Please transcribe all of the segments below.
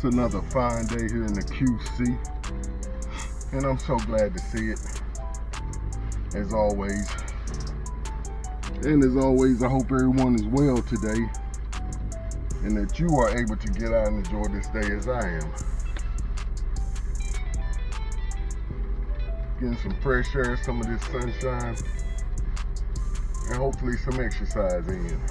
It's another fine day here in the QC, and I'm so glad to see it, as always. And as always, I hope everyone is well today, and that you are able to get out and enjoy this day as I am. Getting some fresh air, some of this sunshine, and hopefully some exercise in.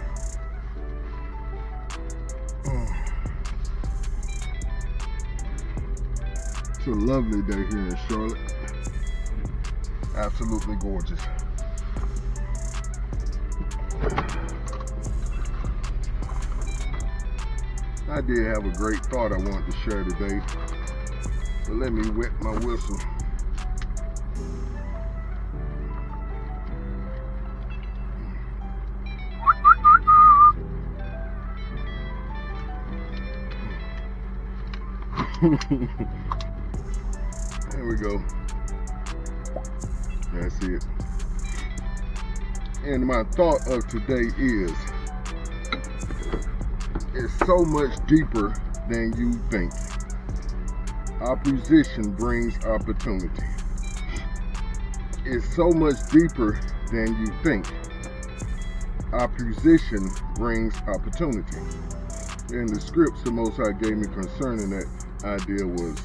It's a lovely day here in Charlotte. Absolutely gorgeous. I did have a great thought I wanted to share today, so let me wet my whistle. There we go. That's it. And my thought of today is, it's so much deeper than you think. Opposition brings opportunity. It's so much deeper than you think. Opposition brings opportunity. And the scripts the Most High gave me concerning that idea was,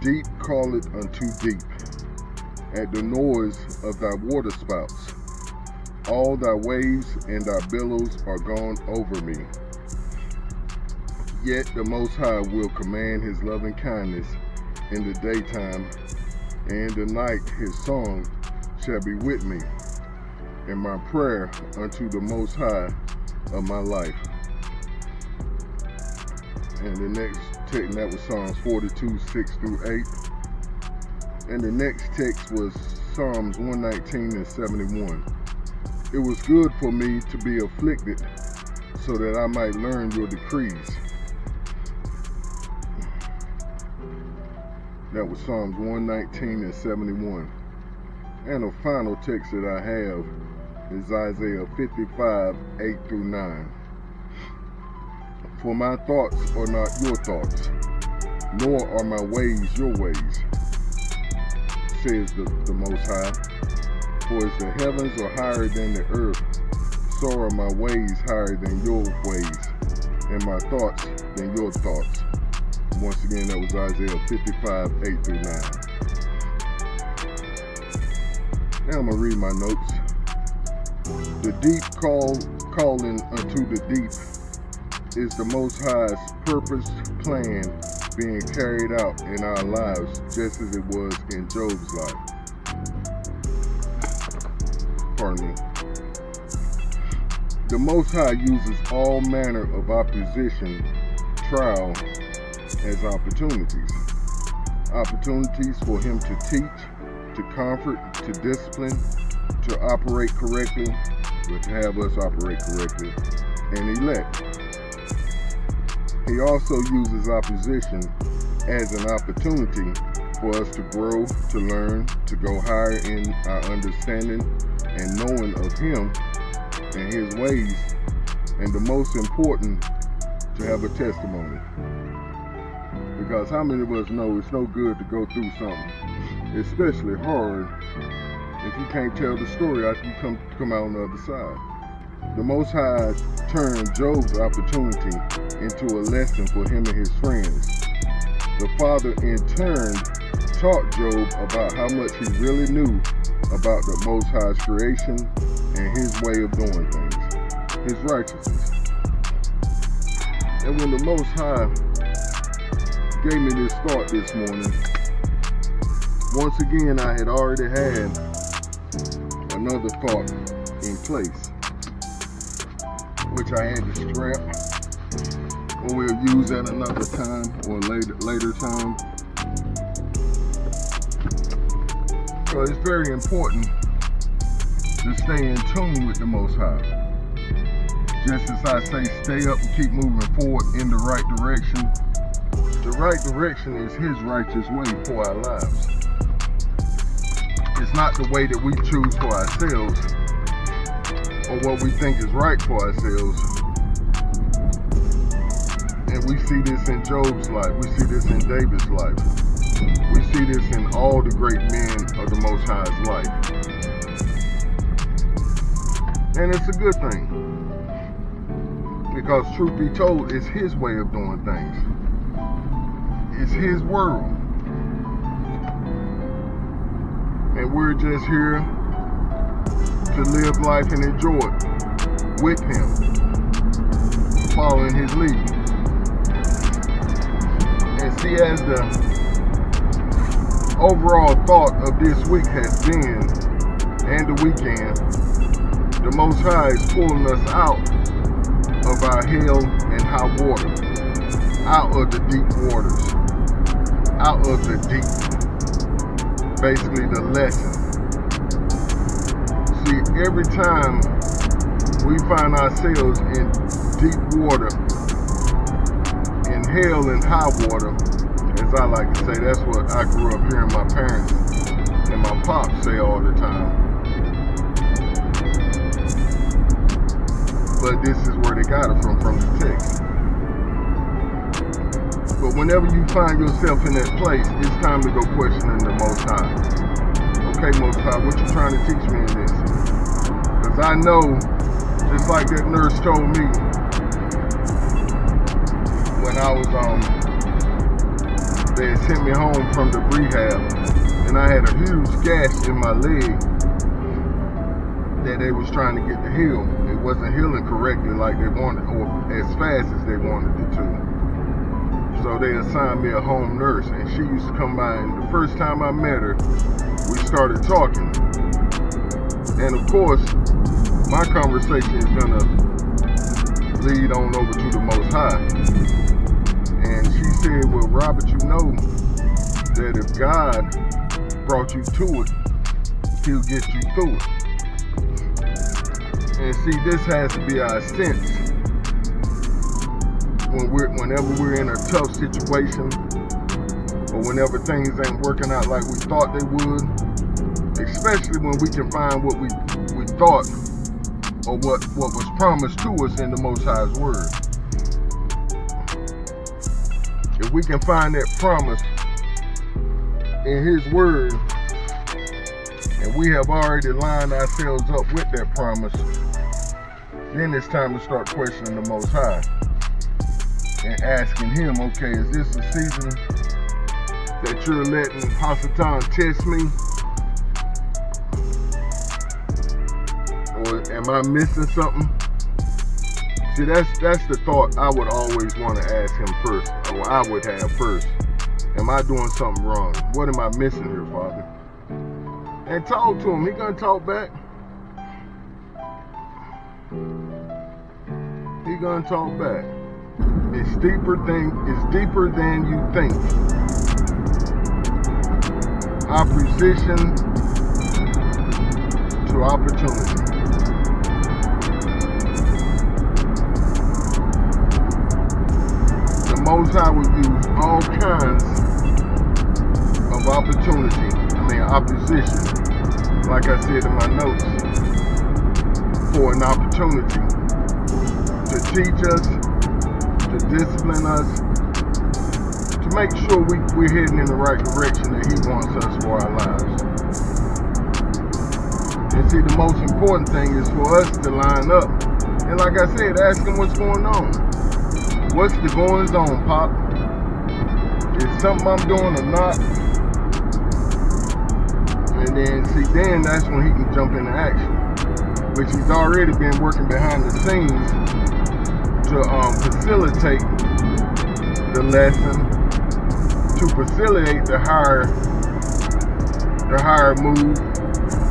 deep calleth unto deep, at the noise of thy waterspouts. All thy waves and thy billows are gone over me. Yet the Most High will command his loving kindness in the daytime, and in the night his song shall be with me, and my prayer unto the Most High of my life. And the next text, that was Psalms 42, 6 through 8. And the next text was Psalms 119 and 71. It was good for me to be afflicted, so that I might learn your decrees. That was Psalms 119 and 71. And the final text that I have is Isaiah 55, 8 through 9. For my thoughts are not your thoughts, nor are my ways your ways, says the Most High. For as the heavens are higher than the earth, so are my ways higher than your ways, and my thoughts than your thoughts. Once again, that was Isaiah 55, 8 through 9. Now I'm going to read my notes. The deep calling unto the deep is the Most High's purposed plan being carried out in our lives, just as it was in Job's life. Pardon me. The Most High uses all manner of opposition, trial, as opportunities. Opportunities for him to teach, to comfort, to discipline, to operate correctly, or to have us operate correctly, and elect. He also uses opposition as an opportunity for us to grow, to learn, to go higher in our understanding and knowing of him and his ways, and the most important, to have a testimony. Because how many of us know it's no good to go through something, especially hard, if you can't tell the story after you come out on the other side. The Most High turned Job's opportunity into a lesson for him and his friends. The Father in turn taught Job about how much he really knew about the Most High's creation and his way of doing things, his righteousness. And when the Most High gave me this thought this morning, once again I had already had another thought in place, which I had to scrap, or we'll use at another time or later time. So it's very important to stay in tune with the Most High. Just as I say, stay up and keep moving forward in the right direction. The right direction is his righteous way for our lives. It's not the way that we choose for ourselves, or what we think is right for ourselves. And And we see this in Job's life. We see this in David's life. We see this in all the great men of the Most High's life. And it's a good thing. Because truth be told, it's his way of doing things. It's his world. And we're just here to live life and enjoy it with him, following his lead. And see, as the overall thought of this week has been, and the weekend, the Most High is pulling us out of our hell and high water, out of the deep waters, out of the deep, basically the lesson. See, every time we find ourselves in deep water, in hell and high water, as I like to say, that's what I grew up hearing my parents and my pops say all the time. But this is where they got it from the text. But whenever you find yourself in that place, it's time to go questioning the Most High. Okay, Most High, what you trying to teach me in this? Because I know, just like that nurse told me when I was they had sent me home from the rehab, and I had a huge gash in my leg that they was trying to get to heal. It wasn't healing correctly like they wanted, or as fast as they wanted it to. So they assigned me a home nurse, and she used to come by, and the first time I met her, we started talking. And of course, my conversation is gonna lead on over to the Most High. And she said, well, Robert, you know that if God brought you to it, he'll get you through it. And see, this has to be our sense whenever we're in a tough situation, or whenever things ain't working out like we thought they would, especially when we can find what we thought, or what was promised to us in the Most High's word. If we can find that promise in his word, and we have already lined ourselves up with that promise, then it's time to start questioning the Most High and asking him, okay, is this a season that you're letting Hasatan test me? Or am I missing something? See, that's the thought I would always want to ask him first, or I would have first. Am I doing something wrong? What am I missing here, Father? And talk to him. He gonna talk back. He gonna talk back. It's deeper than you think. Opposition to opportunity. The Most High will use all kinds of opposition, like I said in my notes, for an opportunity to teach us, to discipline us, to make sure we're heading in the right direction that he wants us for our lives. And see, the most important thing is for us to line up. And like I said, ask him what's going on. What's the goings on, Pop? Is something I'm doing or not? And then, see, then that's when he can jump into action, which he's already been working behind the scenes to facilitate the lesson, to facilitate the higher move,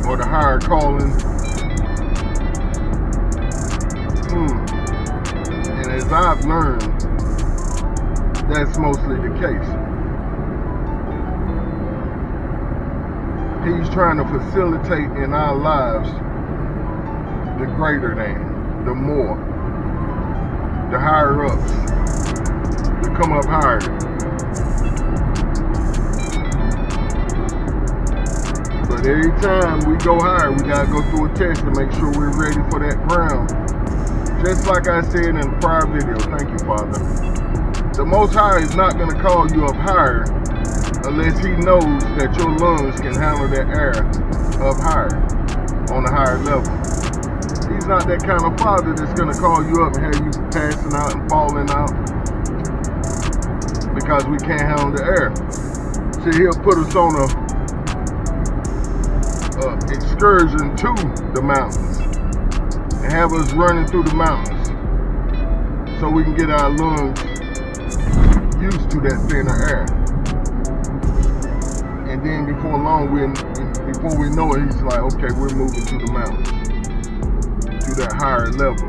or the higher calling. And as I've learned, that's mostly the case. He's trying to facilitate in our lives the greater than, the more, the higher ups, to come up higher. But every time we go higher, we gotta go through a test to make sure we're ready for that ground. Just like I said in the prior video. Thank you, Father. The Most High is not going to call you up higher unless he knows that your lungs can handle that air up higher, on a higher level. He's not that kind of father that's going to call you up and have you passing out and falling out because we can't handle the air. See, he'll put us on a excursion to the mountains and have us running through the mountains so we can get our lungs used to that thinner air. And then before long, before we know it, he's like, okay, we're moving to the mountains, to that higher level.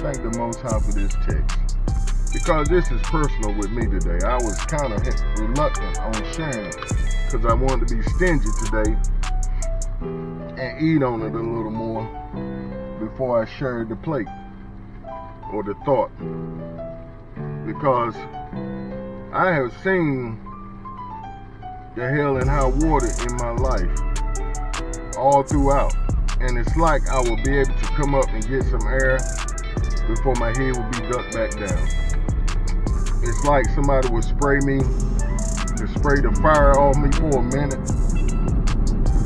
Thank the Most High for this text, because this is personal with me today. I was kind of reluctant on sharing it because I wanted to be stingy today and eat on it a little more before I shared the plate or the thought, because I have seen the hell and high water in my life all throughout, and it's like I will be able to come up and get some air before my head will be ducked back down. It's like somebody would spray the fire off me for a minute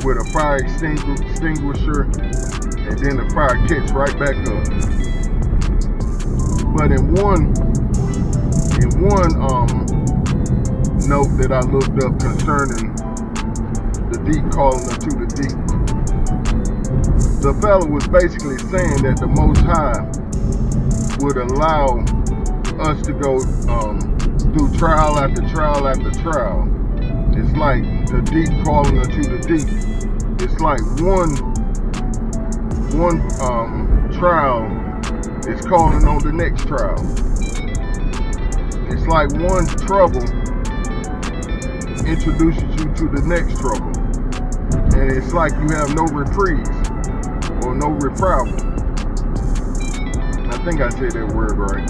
with a fire extinguisher, and then the fire kicks right back up. But in one note that I looked up concerning the deep calling unto the deep, the fellow was basically saying that the Most High would allow us to go through trial after trial after trial. It's like the deep calling unto the deep. It's like one trial is calling on the next trial. It's like one trouble introduces you to the next trouble, and it's like you have no reprise or no reprisal. I think I said that word right.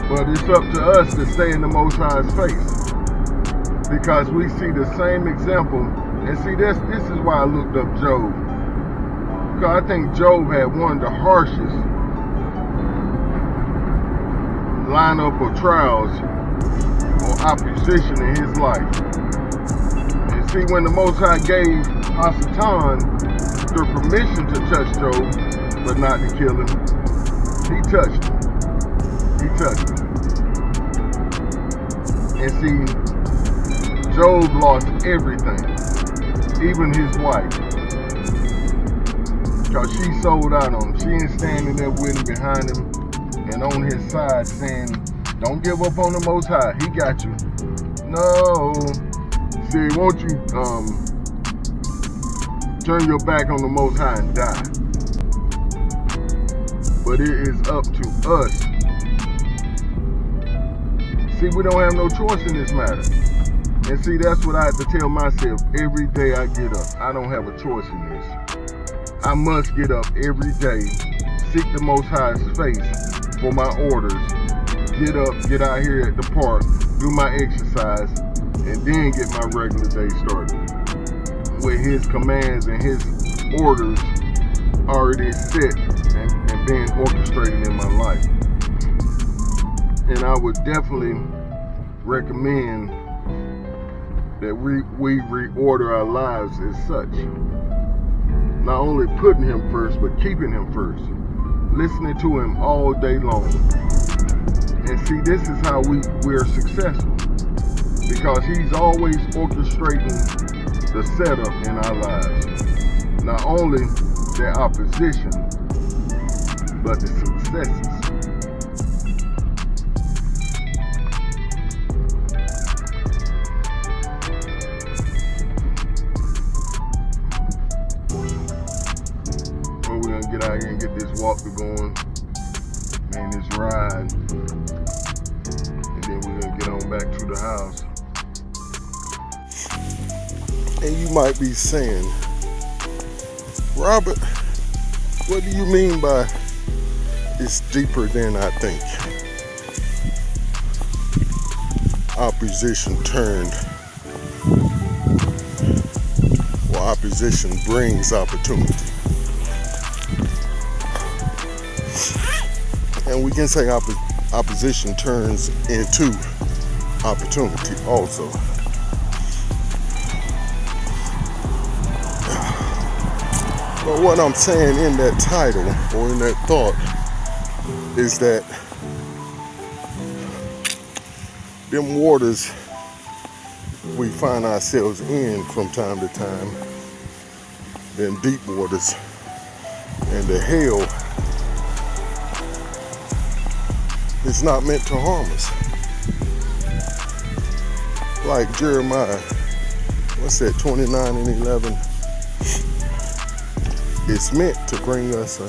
But it's up to us to stay in the Most High's face, because we see the same example. And see, this is why I looked up Job, because I think Job had one of the harshest lineup of trials or opposition in his life. And see, when the Most High gave Hasatan the permission to touch Job, but not to kill him, he touched him. He touched him. And see, Job lost everything, even his wife, because she sold out on him. She ain't standing there with him, behind him, and on his side saying, don't give up on the Most High, he got you. No. See, won't you turn your back on the Most High and die? But it is up to us. See, we don't have no choice in this matter. And see, that's what I have to tell myself every day I get up. I don't have a choice in this. I must get up every day, seek the Most High's face for my orders, get up, get out here at the park, do my exercise, and then get my regular day started with his commands and his orders already set and being orchestrated in my life. And I would definitely recommend that we reorder our lives as such. Not only putting him first, but keeping him first. Listening to him all day long. And see, this is how we're successful, because he's always orchestrating the setup in our lives. Not only the opposition, but the successes. Well, we're gonna get out here and get this walk going, and this ride, and then we're gonna get on back to the house. And you might be saying, Robert, what do you mean by it's deeper than I think? Opposition turned, or opposition brings opportunity. And we can say opposition turns into opportunity also. But what I'm saying in that title or in that thought is that them waters we find ourselves in from time to time, them deep waters and the hell, is not meant to harm us. Like Jeremiah, what's that, 29:11? It's meant to bring us a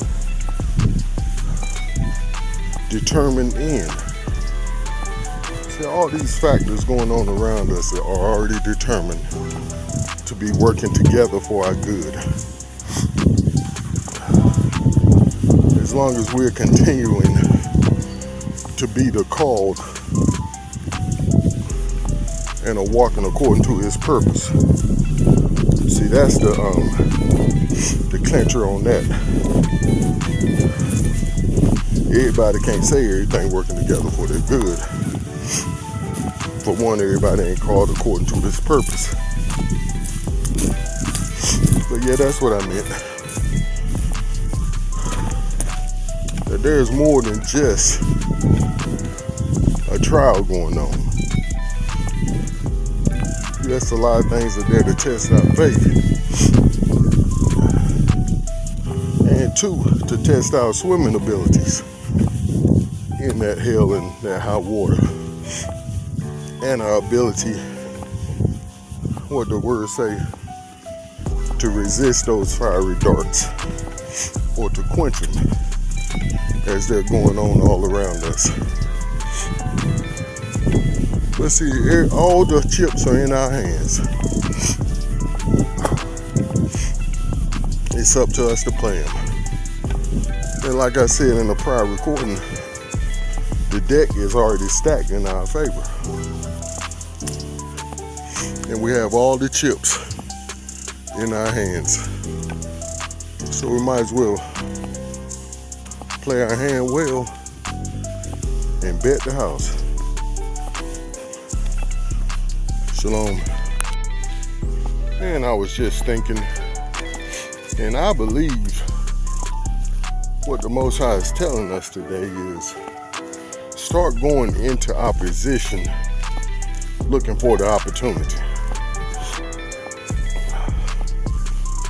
determined end. See, all these factors going on around us are already determined to be working together for our good. As long as we're continuing to be the called and are walking according to his purpose. See, that's the clincher on that. Everybody can't say everything working together for their good. For one, everybody ain't called according to his purpose. But yeah, that's what I meant. That there's more than just a trial going on. Yes, a lot of things are there to test our faith. And two, to test our swimming abilities in that hell and that hot water. And our ability, what the word say, to resist those fiery darts or to quench them as they're going on all around us. But see, all the chips are in our hands. It's up to us to play them. And like I said in the prior recording, the deck is already stacked in our favor. And we have all the chips in our hands. So we might as well play our hand well and bet the house. Shalom. And I was just thinking, and I believe what the Most High is telling us today is start going into opposition looking for the opportunity.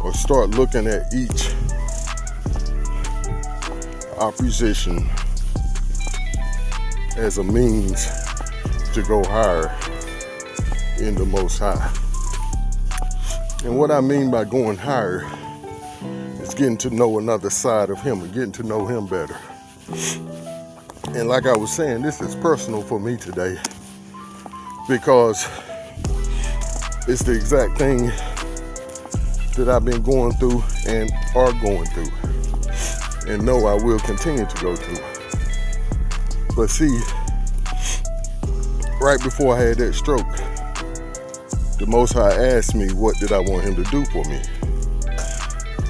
Or start looking at each opposition as a means to go higher in the Most High. And what I mean by going higher is getting to know another side of him and getting to know him better. And like I was saying, this is personal for me today because it's the exact thing that I've been going through and are going through and know I will continue to go through. But see, right before I had that stroke, the Most High asked me what did I want him to do for me.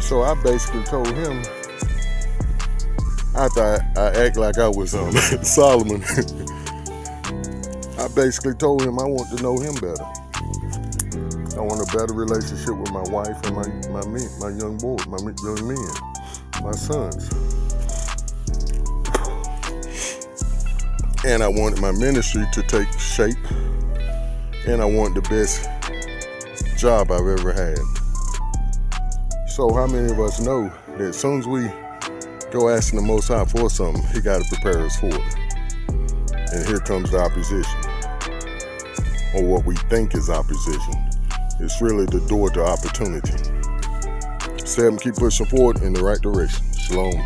So I basically told him, after I act like I was Solomon, I basically told him I want to know him better. I want a better relationship with my wife and my young boy, my young men, my sons. And I wanted my ministry to take shape. And I want the best job I've ever had. So how many of us know that as soon as we go asking the Most High for something, he got to prepare us for it. And here comes the opposition. Or what we think is opposition. It's really the door to opportunity. 7, keep pushing forward in the right direction. Shalom.